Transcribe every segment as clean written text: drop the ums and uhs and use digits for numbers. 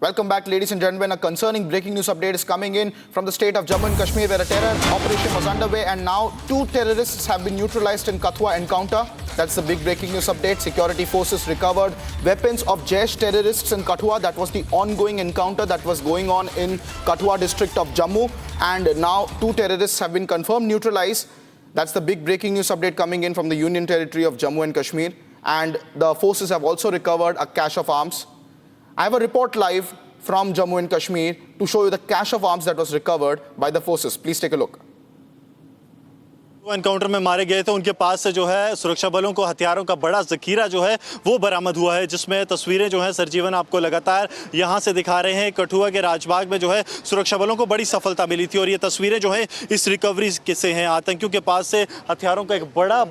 Welcome back, ladies and gentlemen. A concerning breaking news update is coming in from the state of Jammu and Kashmir, where a terror operation was underway, and now 2 terrorists have been neutralized in Kathua encounter. That's the big breaking news update. Security forces recovered weapons of Jaish terrorists in Kathua. That was the ongoing encounter that was going on in Kathua district of Jammu, and now 2 terrorists have been confirmed neutralized. That's the big breaking news update coming in from the Union Territory of Jammu and Kashmir, and the forces have also recovered a cache of arms. I have a report live from Jammu and Kashmir to show you the cache of arms that was recovered by the forces. Please take a look. Encounter में मारे गए थे, उनके पास से जो है सुरक्षा बलों को हथियारों का बड़ा जखीरा जो है वो बरामद हुआ है, जिसमें तस्वीरें जो है सरजीवन आपको लगातार यहां से दिखा रहे हैं। कठुआ के राजबाग में जो है सुरक्षा बलों को बड़ी सफलता मिली थी और ये तस्वीरें जो है इस रिकवरी से हैं। आतंकियों के पास से हथियारों का एक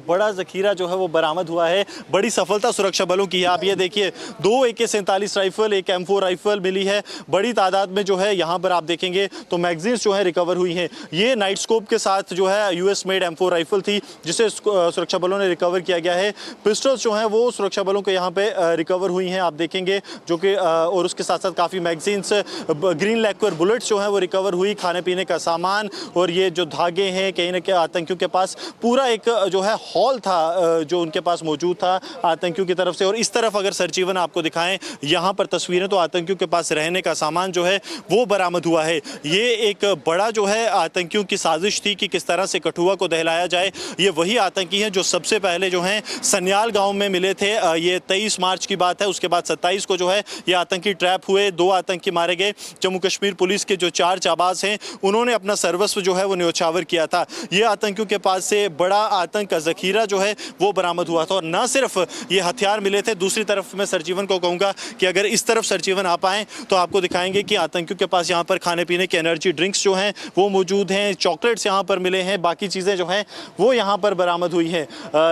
बड़ा जखीरा जो है वो बरामद हुआ है। बड़ी सफलता सुरक्षा बलों की है। आप ये देखिए, 2 AK-47 राइफल, एक M4 राइफल मिली है। बड़ी तादाद में जो है यहाँ पर आप देखेंगे तो मैगजीन्स जो है रिकवर हुई हैं। ये नाइट स्कोप के साथ जो है US मेड M4 राइफल थी, जिसे सुरक्षा बलों ने रिकवर किया गया है। पिस्टल्स जो हैं वो सुरक्षा बलों के यहाँ पे रिकवर हुई हैं, आप देखेंगे, जो कि और उसके साथ साथ काफ़ी मैगजीन्स, ग्रीन लैक्वर बुलेट्स जो हैं वो रिकवर हुई, खाने पीने का सामान और ये जो धागे हैं, कहीं ना कहीं आतंकियों के पास पूरा एक जो है हॉल था जो उनके पास मौजूद था आतंकियों की तरफ से। और इस तरफ अगर सरजीवन आपको दिखाएं यहाँ पर तस्वीरें, तो आतंकियों के पास रहने का सामान जो है वो बरामद हुआ है। ये एक बड़ा जो है आतंकियों की साजिश थी कि किस तरह से कठुआ को दहलाया जाए। ये वही आतंकी हैं जो सबसे पहले जो हैं सन्याल गांव में मिले थे। ये 23 मार्च की बात है। उसके बाद 27 को जो है ये आतंकी ट्रैप हुए, 2 आतंकी मारे गए। जम्मू कश्मीर पुलिस के जो 4 जाबाज हैं उन्होंने अपना सर्वस्व जो है वो न्योछावर किया था। ये आतंकियों के पास से बड़ा आतंक का जखीरा जो है वो बरामद हुआ था। और न सिर्फ ये हथियार मिले थे, दूसरी तरफ मैं सरजीवन को कहूँगा कि अगर इस तरफ सरजीवन आ पाएँ तो आपको दिखाएंगे कि आतंकियों के पास यहाँ पर खाने पीने के एनर्जी ड्रिंक्स जो हैं वो मौजूद हैं, चॉकलेट्स यहाँ पर मिले हैं, बाकी चीज़ें जो हैं वो यहाँ पर बरामद हुई है।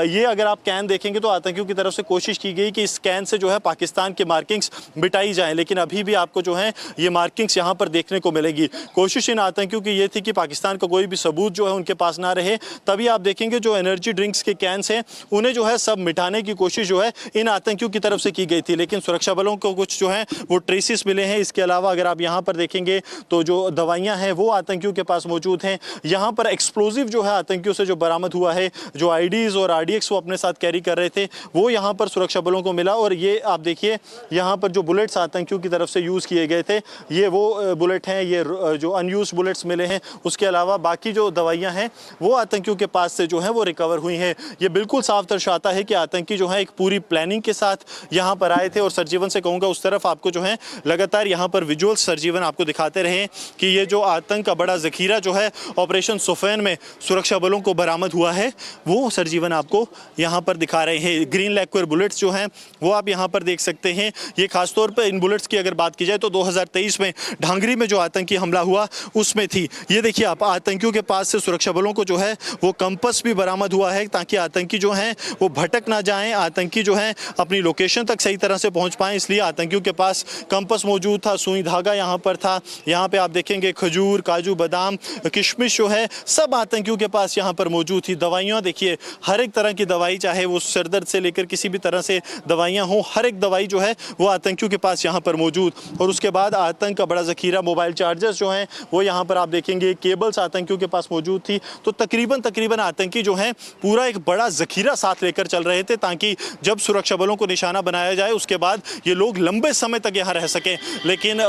ये अगर आप कैन देखेंगे तो आतंकियों की तरफ से कोशिश की गई कि इस कैन से जो है पाकिस्तान के मार्किंग्स मिटाई जाएं, लेकिन अभी भी आपको जो है ये मार्किंग्स यहाँ पर देखने को मिलेगी। कोशिश इन आतंकियों की ये थी कि पाकिस्तान का कोई भी सबूत जो है उनके पास ना रहे। तभी आप देखेंगे जो एनर्जी ड्रिंक्स के कैंस हैं उन्हें जो है सब मिटाने की कोशिश जो है इन आतंकियों की तरफ से की गई थी, लेकिन सुरक्षा बलों को कुछ जो है वो ट्रेसिस मिले हैं। इसके अलावा अगर आप यहाँ पर देखेंगे तो जो दवाइयाँ हैं वो आतंकियों के पास मौजूद हैं। यहाँ पर एक्सप्लोजिव जो है आतंकियों से जो बरामद हुआ है, जो आईडीज और RDX वो अपने साथ कैरी कर रहे थे, वो यहाँ पर सुरक्षा बलों को मिला। और ये आप देखिए यहाँ पर जो बुलेट्स आतंकियों की तरफ से यूज़ किए गए थे, ये वो बुलेट हैं, ये जो अनयूज्ड बुलेट्स मिले हैं। उसके अलावा बाकी जो दवाइयाँ हैं वो आतंकियों के पास से जो है वो रिकवर हुई हैं। ये बिल्कुल साफ दर्शाता है कि आतंकी जो है एक पूरी प्लानिंग के साथ यहाँ पर आए थे। और सरजीवन से कहूँगा उस तरफ आपको जो है लगातार यहाँ पर विजुअल्स सरजीवन आपको दिखाते रहे कि ये जो आतंक का बड़ा जखीरा जो है ऑपरेशन सुफैन में सुरक्षा बलों को बरामद हुआ है वो सरजीवन आपको यहाँ पर दिखा रहे हैं। ग्रीन लैक्वर बुलेट्स जो हैं वो आप यहाँ पर देख सकते हैं। ये खासतौर पर इन बुलेट्स की अगर बात की जाए तो 2023 में ढांगरी में जो आतंकी हमला हुआ उसमें थी। ये देखिए आप, आतंकियों के पास से सुरक्षा बलों को जो है वो कंपस भी बरामद हुआ है, ताकि आतंकी जो हैं वो भटक ना जाएं, आतंकी जो हैं अपनी लोकेशन तक सही तरह से पहुँच पाएँ। इसलिए आतंकियों के पास कंपस मौजूद था, सुई धागा यहाँ पर था। यहाँ पर आप देखेंगे खजूर, काजू, बादाम, किशमिश जो है सब आतंकियों के पास यहाँ पर मौजूद थी। दवाइयाँ देखिए, हर एक तरह की दवाई, चाहे वो सरदर्द से लेकर किसी भी तरह से दवाइयाँ हों, हर एक दवाई जो है वो आतंकियों के पास यहाँ पर मौजूद। और उसके बाद आतंक का बड़ा जखीरा, मोबाइल चार्जर्स जो हैं वो यहाँ पर आप देखेंगे, केबल्स आतंकियों के पास मौजूद थी। तो तकरीबन आतंकी जो हैं पूरा एक बड़ा जखीरा साथ लेकर चल रहे थे, ताकि जब सुरक्षा बलों को निशाना बनाया जाए उसके बाद ये लोग लंबे समय तक यहाँ रह सकें। लेकिन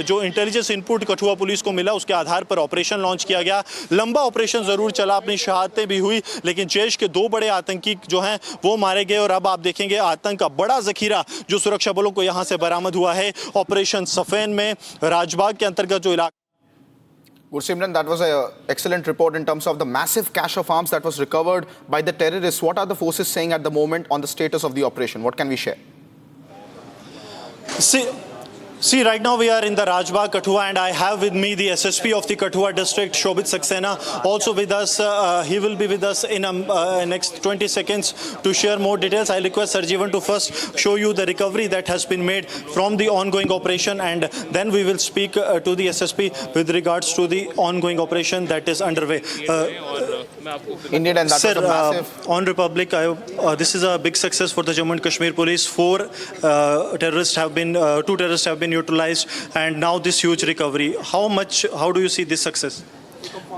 जो इंटेलिजेंस इनपुट कठुआ पुलिस को मिला उसके आधार पर ऑपरेशन लॉन्च किया गया। लंबा ऑपरेशन ज़रूर चला, अपनी शहादतें भी हुई, लेकिन जैश के 2 बड़े आतंकी जो हैं वो मारे गए। और अब आप देखेंगे आतंक का बड़ा जखीरा जो सुरक्षा बलों को यहां से बरामद हुआ है ऑपरेशन सफेन में, राजबाग के अंतर्गत जो इलाका। Gursimran, that was an excellent report in terms of the massive cache of arms that was recovered by the terrorists. What are the forces saying at the moment on the status of the operation? What can we share? See, right now we are in the Rajbagh, Kathua, and I have with me the SSP of the Kathua district, Shobit Saxena, also with us. He will be with us in next 20 seconds to share more details. I request Sarjeevan to first show you the recovery that has been made from the ongoing operation, and then we will speak to the SSP with regards to the ongoing operation that is underway. Indeed, and that Sir, was a massive. on Republic, this is a big success for the Jammu and Kashmir police. Two terrorists have been neutralized, and now this huge recovery. How do you see this success?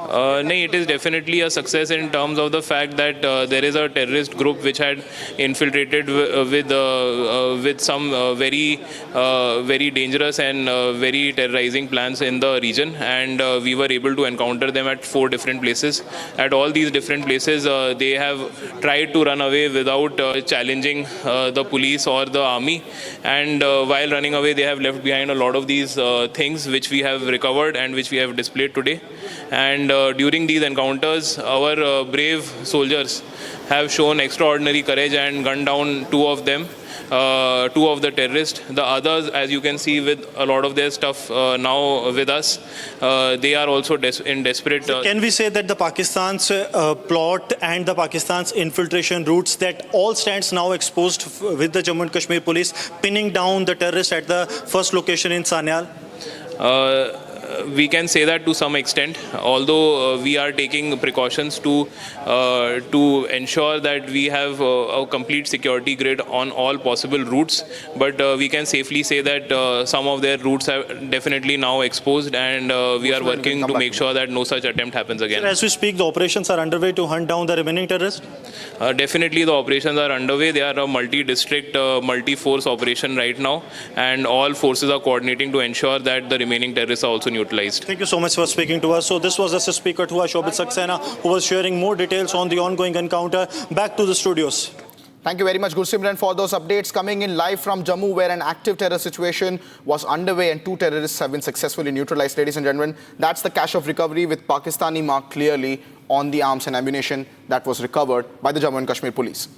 No, it is definitely a success in terms of the fact that there is a terrorist group which had infiltrated with some very dangerous and very terrorizing plans in the region, and we were able to encounter them at 4 different places. At all these different places, they have tried to run away without challenging the police or the army, and while running away, they have left behind a lot of these things which we have recovered and which we have displayed today. And during these encounters, our brave soldiers have shown extraordinary courage and gunned down 2 of them, 2 of the terrorists. The others, as you can see, with a lot of their stuff now with us, they are also in desperate. Can we say that the Pakistan's plot and the Pakistan's infiltration routes, that all stands now exposed with the Jammu and Kashmir police pinning down the terrorists at the first location in Sanyal? We can say that to some extent, although we are taking precautions to ensure that we have a complete security grid on all possible routes. But we can safely say that some of their routes are definitely now exposed, and we are working to make sure that no such attempt happens again. As we speak, the operations are underway to hunt down the remaining terrorists? Definitely the operations are underway. They are a multi-district, multi-force operation right now, and all forces are coordinating to ensure that the remaining terrorists are also neutralized. Thank you so much for speaking to us. So this was SSP Kathua Shobhit Saxena, who was sharing more details on the ongoing encounter. Back to the studios. Thank you very much, Gursimran, for those updates. Coming in live from Jammu, where an active terror situation was underway and 2 terrorists have been successfully neutralized. Ladies and gentlemen, that's the cache of recovery with Pakistani mark clearly on the arms and ammunition that was recovered by the Jammu and Kashmir police.